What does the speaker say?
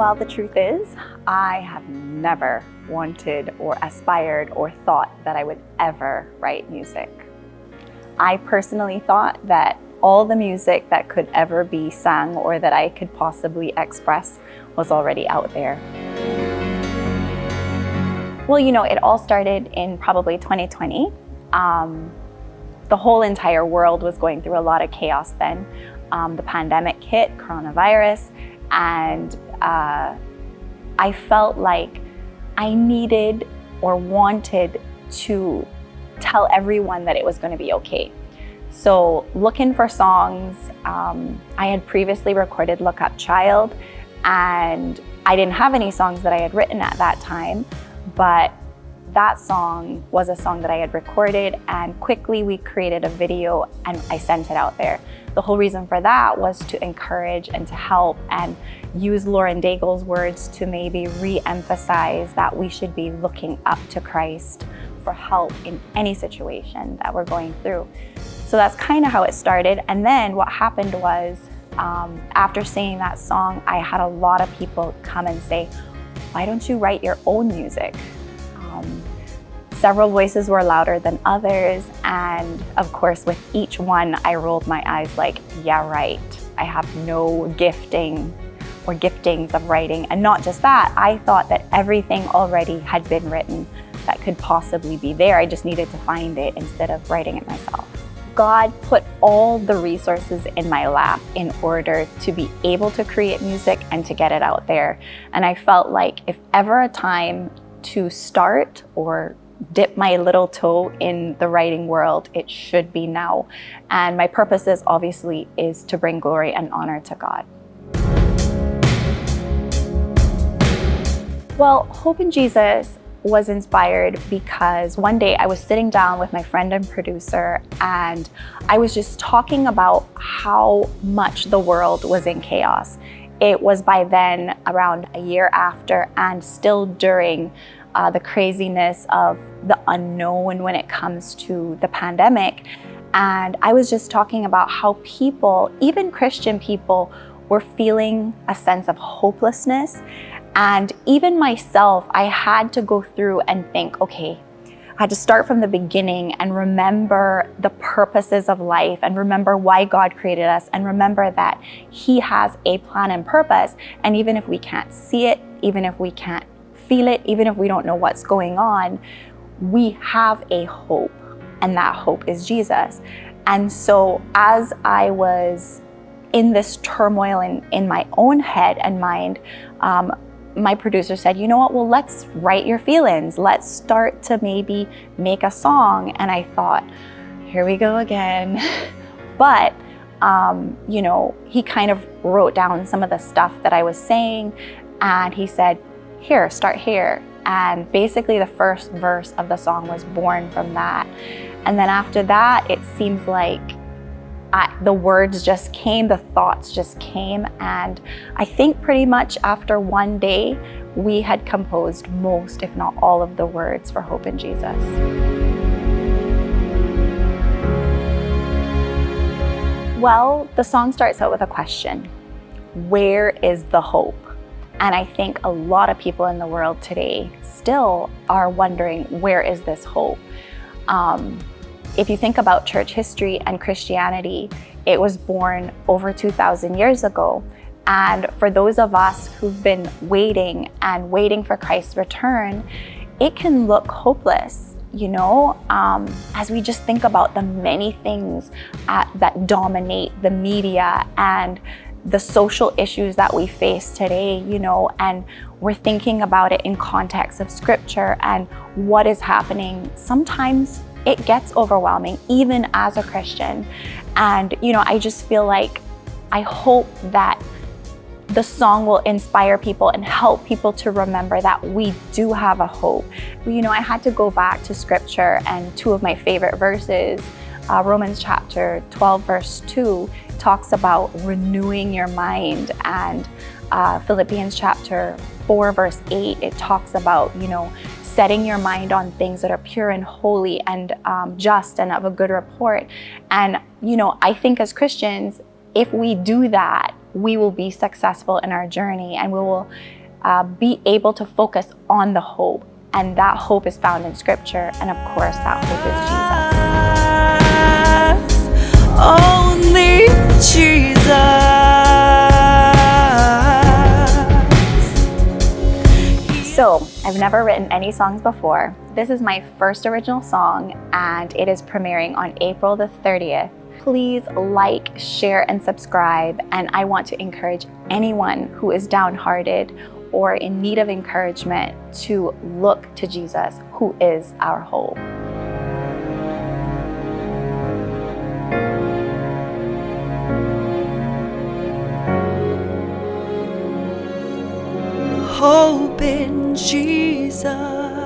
Well, the truth is, I have never wanted or aspired or thought that I would ever write music. I personally thought that all the music that could ever be sung or that I could possibly express was already out there. Well, it all started in probably 2020. The whole entire world was going through a lot of chaos then. The pandemic hit, coronavirus, and I felt like I needed or wanted to tell everyone that it was going to be okay. So looking for songs, I had previously recorded Look Up Child, and I didn't have any songs that I had written at that time, but that song was a song that I had recorded, and quickly we created a video and I sent it out there. The whole reason for that was to encourage and to help and use Lauren Daigle's words to maybe re-emphasize that we should be looking up to Christ for help in any situation that we're going through. So that's kind of how it started. And then what happened was, after singing that song, I had a lot of people come and say, why don't you write your own music? Several voices were louder than others, and of course with each one I rolled my eyes like, yeah, right. I have no gifting or giftings of writing. And not just that, I thought that everything already had been written that could possibly be there. I just needed to find it instead of writing it myself. God put all the resources in my lap in order to be able to create music and to get it out there. And I felt like if ever a time to start or dip my little toe in the writing world, it should be now. And my purpose obviously is to bring glory and honor to God. Well, Hope in Jesus was inspired because one day I was sitting down with my friend and producer, and I was just talking about how much the world was in chaos. It was by then around a year after and still during the craziness of the unknown when it comes to the pandemic. And I was just talking about how people, even Christian people, were feeling a sense of hopelessness. And even myself, I had to go through and think, okay, I had to start from the beginning and remember the purposes of life and remember why God created us and remember that He has a plan and purpose. And even if we can't see it, even if we can't feel it, even if we don't know what's going on, we have a hope, and that hope is Jesus. And so as I was in this turmoil in my own head and mind, my producer said, you know what, well, let's write your feelings. Let's start to maybe make a song. And I thought, here we go again. But, he kind of wrote down some of the stuff that I was saying, and he said, here, start here. And basically the first verse of the song was born from that. And then after that, it seems like the words just came, the thoughts just came. And I think pretty much after one day, we had composed most, if not all, of the words for Hope in Jesus. Well, the song starts out with a question. Where is the hope? And I think a lot of people in the world today still are wondering, where is this hope? If you think about church history and Christianity, it was born over 2,000 years ago. And for those of us who've been waiting for Christ's return, it can look hopeless, as we just think about the many things that dominate the media and the social issues that we face today, and we're thinking about it in context of scripture and what is happening. Sometimes it gets overwhelming, even as a Christian. And, I just feel like I hope that the song will inspire people and help people to remember that we do have a hope. I had to go back to scripture, and two of my favorite verses, Romans chapter 12, verse 2, talks about renewing your mind, and Philippians chapter 4, verse 8, it talks about, setting your mind on things that are pure and holy and just and of a good report. And, I think as Christians, if we do that, we will be successful in our journey, and we will be able to focus on the hope. And that hope is found in Scripture, and of course, that hope is Jesus. Only Jesus. So, I've never written any songs before. This is my first original song, and it is premiering on April the 30th. Please like, share, and subscribe. And I want to encourage anyone who is downhearted or in need of encouragement to look to Jesus, who is our hope. Hope in Jesus.